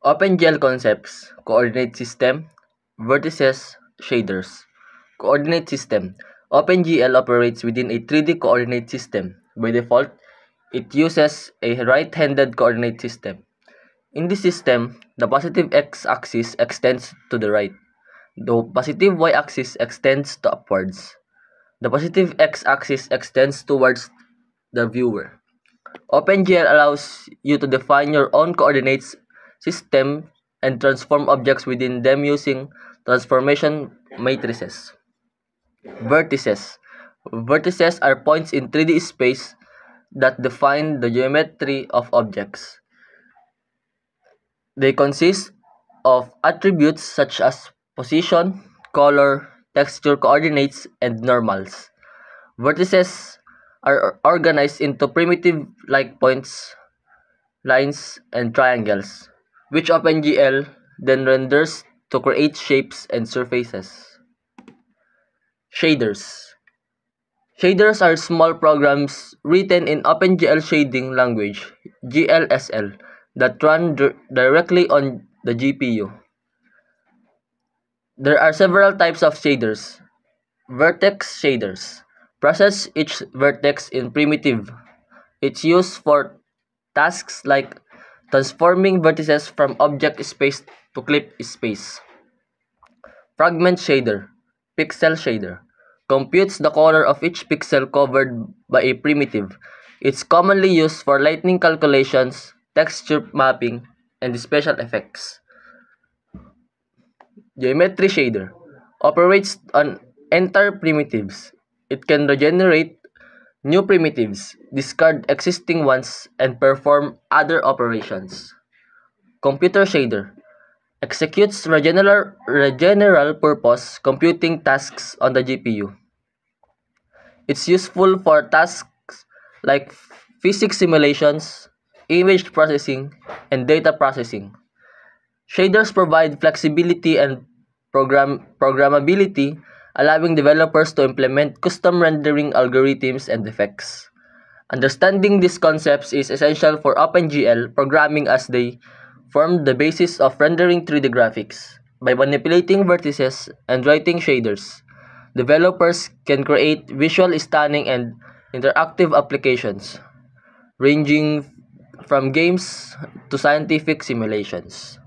OpenGL concepts: coordinate system, vertices, shaders. Coordinate system: OpenGL operates within a 3D coordinate system. By default, it uses a right-handed coordinate system. In this system, the positive x-axis extends to the right. The positive y-axis extends to upwards. The positive x-axis extends towards the viewer. OpenGL allows you to define your own coordinates system and transform objects within them using transformation matrices. Vertices. Vertices are points in 3D space that define the geometry of objects. They consist of attributes such as position, color, texture coordinates, and normals. Vertices are organized into primitive-like points, lines, and triangles, which OpenGL then renders to create shapes and surfaces. Shaders. Shaders are small programs written in OpenGL shading language, GLSL, that run directly on the GPU. There are several types of shaders. Vertex shaders process each vertex in primitive. It's used for tasks like transforming vertices from object space to clip space. Fragment shader, pixel shader, computes the color of each pixel covered by a primitive. It's commonly used for lighting calculations, texture mapping, and special effects. Geometry shader operates on entire primitives. It can regenerate new primitives, discard existing ones, and perform other operations. Computer shader executes general purpose computing tasks on the GPU. It's useful for tasks like physics simulations, image processing, and data processing. Shaders provide flexibility and programmability, allowing developers to implement custom rendering algorithms and effects. Understanding these concepts is essential for OpenGL programming as they form the basis of rendering 3D graphics. By manipulating vertices and writing shaders, developers can create visual stunning and interactive applications, ranging from games to scientific simulations.